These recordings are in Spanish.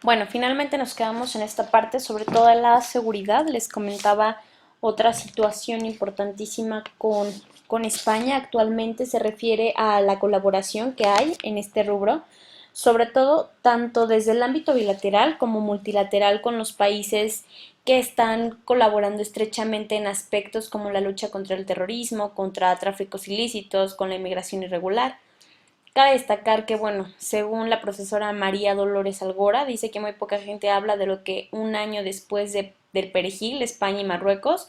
Bueno, finalmente nos quedamos en esta parte sobre toda la seguridad. Les comentaba otra situación importantísima con España. Actualmente se refiere a la colaboración que hay en este rubro, sobre todo tanto desde el ámbito bilateral como multilateral con los países que están colaborando estrechamente en aspectos como la lucha contra el terrorismo, contra tráficos ilícitos, con la inmigración irregular. Cabe destacar que, bueno, según la profesora María Dolores Algora, dice que muy poca gente habla de lo que un año después del Perejil, España y Marruecos,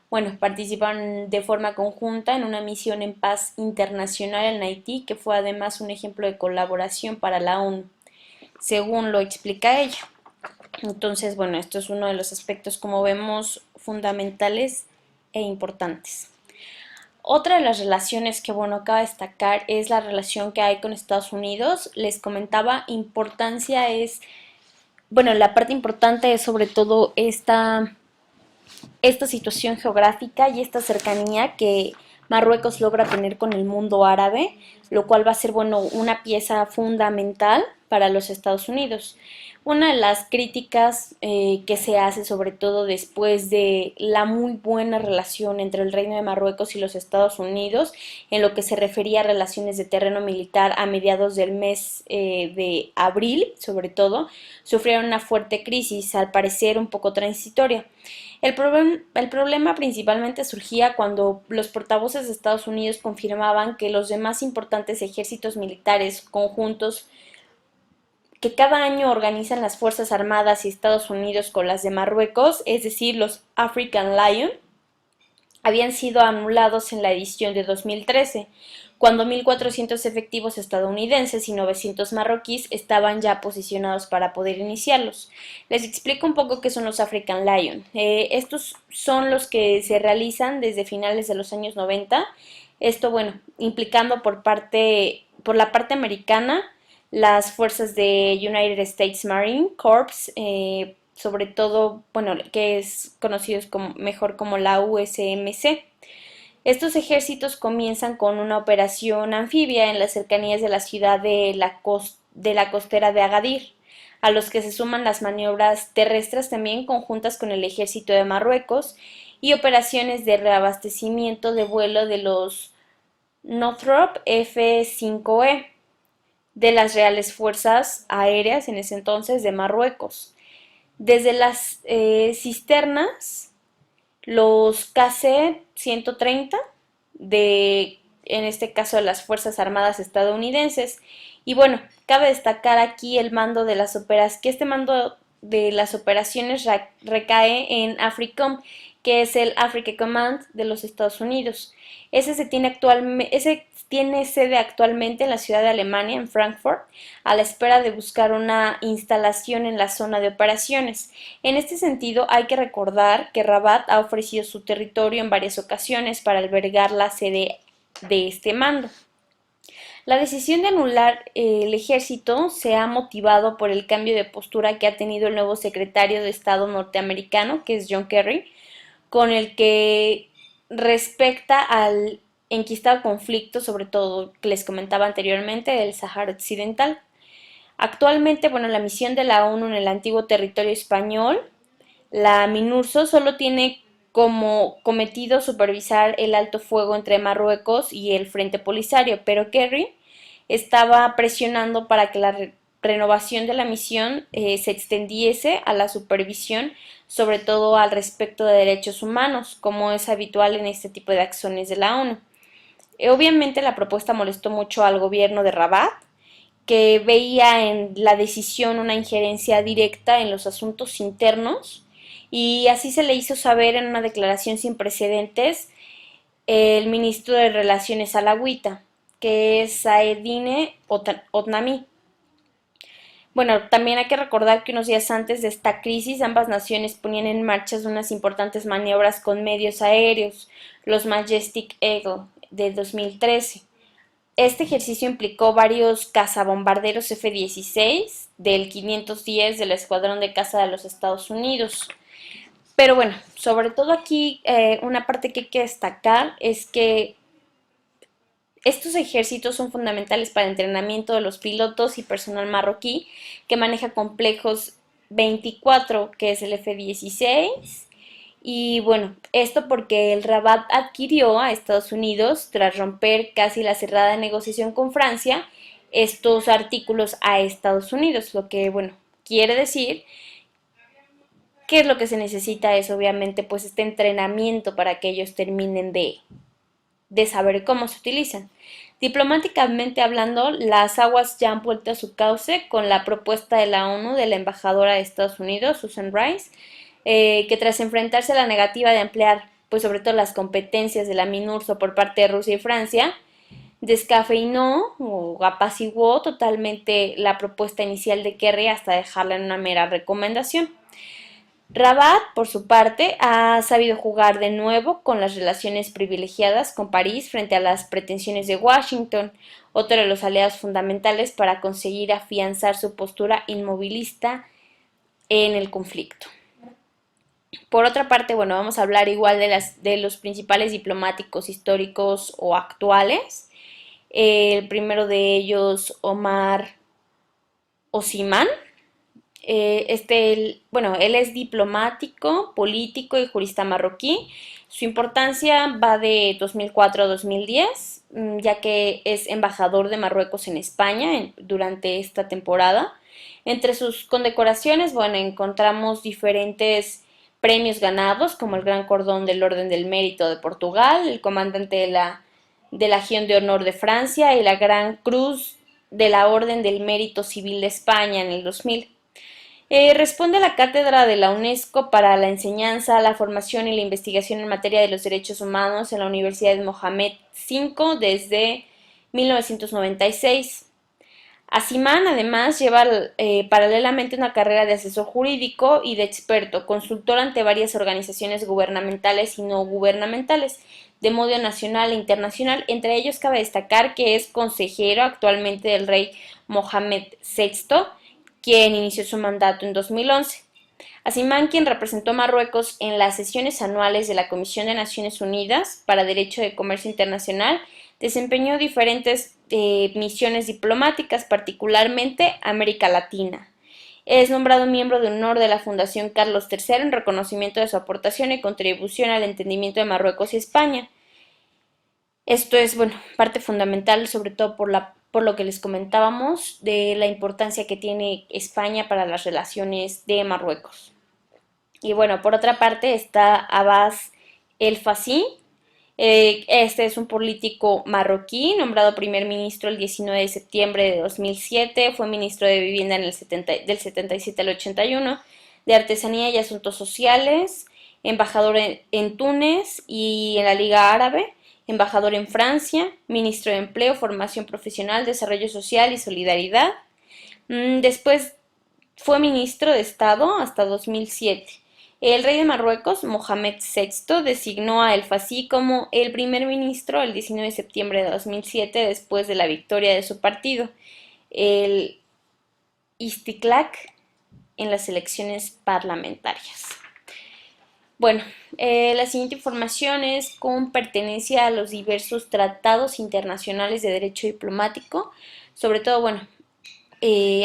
bueno, participaron de forma conjunta en una misión en paz internacional en Haití, que fue además un ejemplo de colaboración para la ONU, según lo explica ella. Entonces, bueno, esto es uno de los aspectos, como vemos, fundamentales e importantes. Otra de las relaciones que, bueno, cabe destacar es la relación que hay con Estados Unidos. Les comentaba, importancia es, bueno, la parte importante es sobre todo esta situación geográfica y esta cercanía que Marruecos logra tener con el mundo árabe, lo cual va a ser, bueno, una pieza fundamental para los Estados Unidos. Una de las críticas que se hace, sobre todo después de la muy buena relación entre el Reino de Marruecos y los Estados Unidos, en lo que se refería a relaciones de terreno militar a mediados del mes de abril, sobre todo, sufrieron una fuerte crisis, al parecer un poco transitoria. El problema principalmente surgía cuando los portavoces de Estados Unidos confirmaban que los demás importantes ejércitos militares conjuntos que cada año organizan las Fuerzas Armadas y Estados Unidos con las de Marruecos, es decir, los African Lion, habían sido anulados en la edición de 2013, cuando 1.400 efectivos estadounidenses y 900 marroquíes estaban ya posicionados para poder iniciarlos. Les explico un poco qué son los African Lion. Estos son los que se realizan desde finales de los años 90. Esto, bueno, implicando por la parte americana las fuerzas de United States Marine Corps, sobre todo, bueno, que es conocido como, mejor como la USMC. Estos ejércitos comienzan con una operación anfibia en las cercanías de la ciudad de la costera de Agadir, a los que se suman las maniobras terrestres también conjuntas con el ejército de Marruecos y operaciones de reabastecimiento de vuelo de los Northrop F-5E de las Reales Fuerzas Aéreas en ese entonces de Marruecos. Desde las cisternas, los KC-130 en este caso, de las Fuerzas Armadas estadounidenses. Y bueno, cabe destacar aquí el mando de las operaciones, que este mando de las operaciones recae en AFRICOM, que es el Africa Command de los Estados Unidos. Ese tiene sede actualmente en la ciudad de Alemania, en Frankfurt, a la espera de buscar una instalación en la zona de operaciones. En este sentido, hay que recordar que Rabat ha ofrecido su territorio en varias ocasiones para albergar la sede de este mando. La decisión de anular el ejército se ha motivado por el cambio de postura que ha tenido el nuevo secretario de Estado norteamericano, que es John Kerry, con el que respecta al enquistado conflicto, sobre todo que les comentaba anteriormente, del Sahara Occidental. Actualmente, bueno, la misión de la ONU en el antiguo territorio español, la MINURSO, solo tiene como cometido supervisar el alto fuego entre Marruecos y el Frente Polisario, pero Kerry estaba presionando para que la renovación de la misión se extendiese a la supervisión, sobre todo al respecto de derechos humanos, como es habitual en este tipo de acciones de la ONU. Obviamente la propuesta molestó mucho al gobierno de Rabat, que veía en la decisión una injerencia directa en los asuntos internos, y así se le hizo saber en una declaración sin precedentes el ministro de Relaciones alawita, que es Saedine Otnami. Bueno, también hay que recordar que unos días antes de esta crisis ambas naciones ponían en marcha unas importantes maniobras con medios aéreos, los Majestic Eagle de 2013. Este ejercicio implicó varios cazabombarderos F-16 del 510 del Escuadrón de Caza de los Estados Unidos. Pero bueno, sobre todo aquí una parte que hay que destacar es que Estos ejércitos son fundamentales para el entrenamiento de los pilotos y personal marroquí que maneja complejos 24, que es el F-16. Y bueno, esto porque el Rabat adquirió a Estados Unidos, tras romper casi la cerrada negociación con Francia, estos artículos a Estados Unidos, lo que, bueno, quiere decir que es lo que se necesita es obviamente pues este entrenamiento para que ellos terminen de saber cómo se utilizan. Diplomáticamente hablando, las aguas ya han vuelto a su cauce con la propuesta de la ONU de la embajadora de Estados Unidos, Susan Rice, que tras enfrentarse a la negativa de emplear, pues sobre todo las competencias de la MINURSO por parte de Rusia y Francia, descafeinó o apaciguó totalmente la propuesta inicial de Kerry hasta dejarla en una mera recomendación. Rabat, por su parte, ha sabido jugar de nuevo con las relaciones privilegiadas con París frente a las pretensiones de Washington, otro de los aliados fundamentales para conseguir afianzar su postura inmovilista en el conflicto. Por otra parte, bueno, vamos a hablar igual de los principales diplomáticos históricos o actuales. El primero de ellos, Omar Osimán. Bueno, él es diplomático, político y jurista marroquí. Su importancia va de 2004 a 2010, ya que es embajador de Marruecos en España durante esta temporada. Entre sus condecoraciones, bueno, encontramos diferentes premios ganados, como el Gran Cordón del Orden del Mérito de Portugal, el comandante de la Legión de Honor de Francia y la Gran Cruz de la Orden del Mérito Civil de España en el 2000. Responde a la cátedra de la UNESCO para la enseñanza, la formación y la investigación en materia de los derechos humanos en la Universidad de Mohamed V desde 1996. Asimán además lleva paralelamente una carrera de asesor jurídico y de experto, consultor ante varias organizaciones gubernamentales y no gubernamentales, de modo nacional e internacional. Entre ellos cabe destacar que es consejero actualmente del rey Mohamed VI, quien inició su mandato en 2011. Asimán, quien representó a Marruecos en las sesiones anuales de la Comisión de Naciones Unidas para Derecho de Comercio Internacional, desempeñó diferentes misiones diplomáticas, particularmente América Latina. Es nombrado miembro de honor de la Fundación Carlos III en reconocimiento de su aportación y contribución al entendimiento de Marruecos y España. Esto es, bueno, parte fundamental, sobre todo por lo que les comentábamos, de la importancia que tiene España para las relaciones de Marruecos. Y bueno, por otra parte está Abbas El Fassi. Este es un político marroquí, nombrado primer ministro el 19 de septiembre de 2007, fue ministro de Vivienda en del 77 al 81, de Artesanía y Asuntos Sociales, embajador en Túnez y en la Liga Árabe, embajador en Francia, ministro de Empleo, Formación Profesional, Desarrollo Social y Solidaridad. Después fue ministro de Estado hasta 2007. El rey de Marruecos, Mohamed VI, designó a El Fassi como el primer ministro el 19 de septiembre de 2007 después de la victoria de su partido, el Istiklal, en las elecciones parlamentarias. Bueno, la siguiente información es con pertenencia a los diversos tratados internacionales de derecho diplomático. Sobre todo, bueno,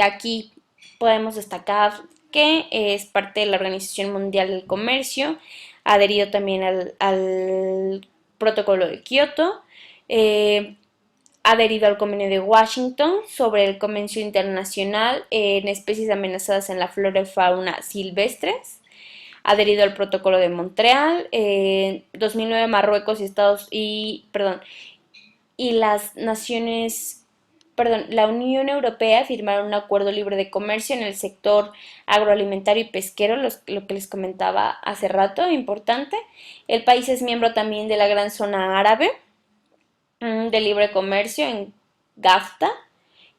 aquí podemos destacar que es parte de la Organización Mundial del Comercio, adherido también al Protocolo de Kioto, adherido al Convenio de Washington sobre el Comercio Internacional en especies amenazadas en la flora y fauna silvestres, adherido al Protocolo de Montreal. 2009 Marruecos y las naciones la Unión Europea firmaron un acuerdo libre de comercio en el sector agroalimentario y pesquero, lo que les comentaba hace rato, importante. El país es miembro también de la Gran Zona Árabe de Libre Comercio en GAFTA,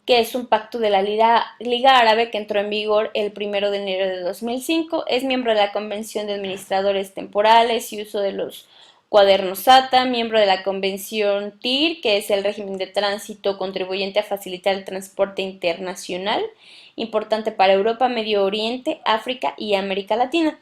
que es un pacto de la Liga Árabe que entró en vigor el 1 de enero de 2005. Es miembro de la Convención de Administradores Temporales y Uso de los Cuadernos SATA, miembro de la Convención TIR, que es el régimen de tránsito contribuyente a facilitar el transporte internacional, importante para Europa, Medio Oriente, África y América Latina.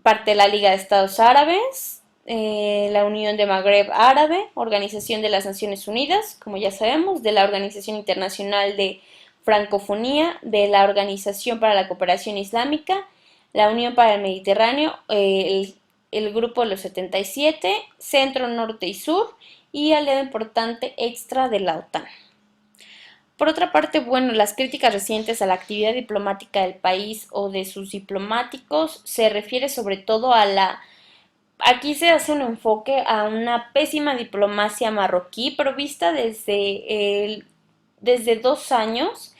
Parte de la Liga de Estados Árabes, la Unión de Magreb Árabe, Organización de las Naciones Unidas, como ya sabemos, de la Organización Internacional de Francofonía, de la Organización para la Cooperación Islámica, la Unión para el Mediterráneo, el Grupo de los 77, Centro, Norte y Sur, y aliado importante extra de la OTAN. Por otra parte, bueno, las críticas recientes a la actividad diplomática del país o de sus diplomáticos se refiere sobre todo a la... Aquí se hace un enfoque a una pésima diplomacia marroquí, pero vista desde 2 años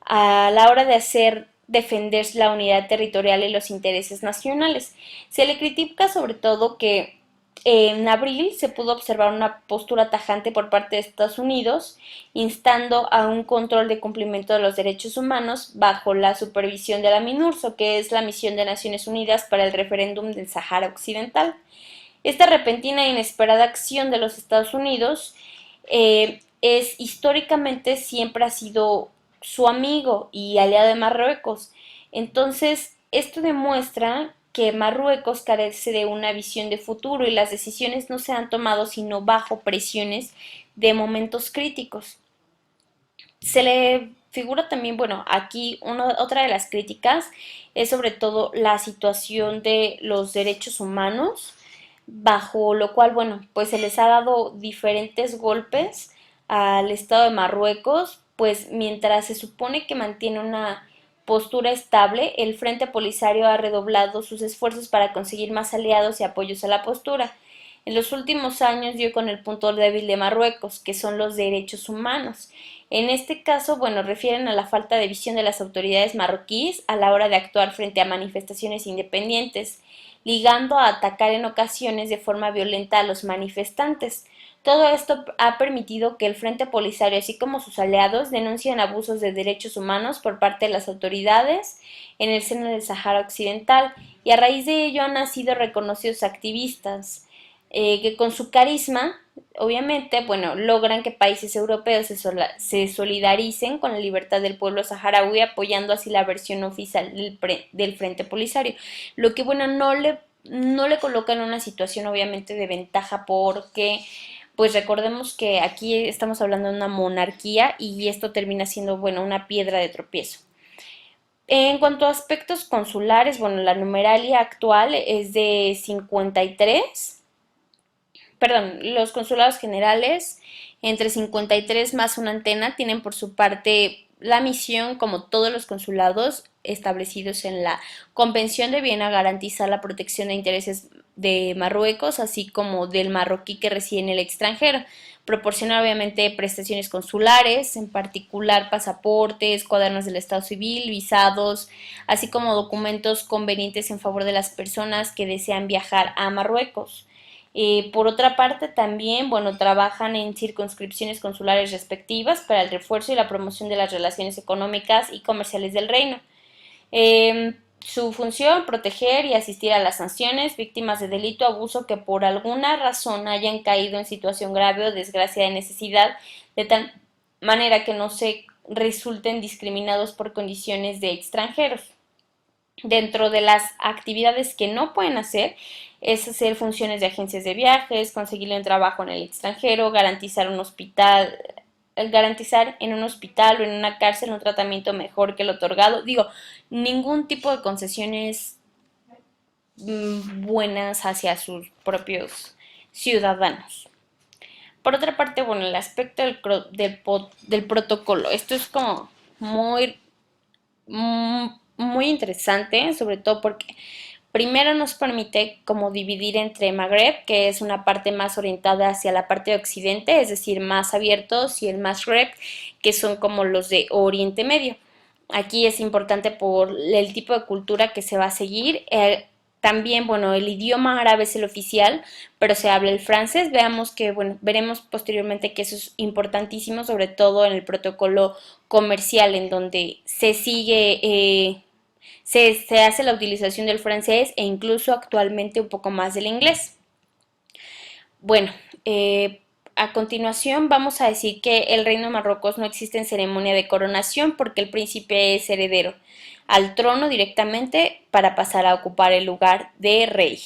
a la hora de hacer defender la unidad territorial y los intereses nacionales. Se le critica sobre todo que en abril se pudo observar una postura tajante por parte de Estados Unidos, instando a un control de cumplimiento de los derechos humanos bajo la supervisión de la MINURSO, que es la Misión de Naciones Unidas para el Referéndum del Sáhara Occidental. Esta repentina e inesperada acción de los Estados Unidos es históricamente siempre ha sido su amigo y aliado de Marruecos. Entonces, esto demuestra que Marruecos carece de una visión de futuro y las decisiones no se han tomado sino bajo presiones de momentos críticos. Se le figura también, bueno, aquí otra de las críticas es sobre todo la situación de los derechos humanos, bajo lo cual, bueno, pues se les ha dado diferentes golpes al Estado de Marruecos, pues mientras se supone que mantiene una postura estable, el Frente Polisario ha redoblado sus esfuerzos para conseguir más aliados y apoyos a la postura. En los últimos años dio con el punto débil de Marruecos, que son los derechos humanos. En este caso, bueno, refieren a la falta de visión de las autoridades marroquíes a la hora de actuar frente a manifestaciones independientes, ligando a atacar en ocasiones de forma violenta a los manifestantes. Todo esto ha permitido que el Frente Polisario, así como sus aliados, denuncien abusos de derechos humanos por parte de las autoridades en el seno del Sáhara Occidental, y a raíz de ello han nacido reconocidos activistas que con su carisma, obviamente, bueno, logran que países europeos se solidaricen con la libertad del pueblo saharaui, apoyando así la versión oficial del Frente Polisario, lo que, bueno, no le coloca en una situación obviamente de ventaja porque pues recordemos que aquí estamos hablando de una monarquía y esto termina siendo, bueno, una piedra de tropiezo. En cuanto a aspectos consulares, bueno, la numeralia actual es de 53. Perdón, los consulados generales entre 53 más una antena tienen por su parte la misión, como todos los consulados establecidos en la Convención de Viena, garantizar la protección de intereses de Marruecos, así como del marroquí que reside en el extranjero, proporcionar obviamente prestaciones consulares, en particular pasaportes, cuadernos del estado civil, visados, así como documentos convenientes en favor de las personas que desean viajar a Marruecos. Por otra parte, también, bueno, trabajan en circunscripciones consulares respectivas para el refuerzo y la promoción de las relaciones económicas y comerciales del reino. Su función, proteger y asistir a las naciones víctimas de delito o abuso que por alguna razón hayan caído en situación grave o desgracia de necesidad, de tal manera que no se resulten discriminados por condiciones de extranjeros. Dentro de las actividades que no pueden hacer es hacer funciones de agencias de viajes, conseguirle un trabajo en el extranjero, garantizar en un hospital o en una cárcel un tratamiento mejor que el otorgado. Digo, ningún tipo de concesiones buenas hacia sus propios ciudadanos. Por otra parte, bueno, el aspecto del protocolo. Esto es como muy, muy interesante, sobre todo porque primero nos permite como dividir entre Magreb, que es una parte más orientada hacia la parte de Occidente, es decir, más abiertos, y el Mashrek, que son como los de Oriente Medio. Aquí es importante por el tipo de cultura que se va a seguir. También, bueno, el idioma árabe es el oficial, pero se habla el francés. Veamos que, bueno, veremos posteriormente que eso es importantísimo, sobre todo en el protocolo comercial, en donde se sigue, se hace la utilización del francés e incluso actualmente un poco más del inglés. Bueno, a continuación vamos a decir que el reino de Marruecos no existe en ceremonia de coronación porque el príncipe es heredero al trono directamente para pasar a ocupar el lugar de rey.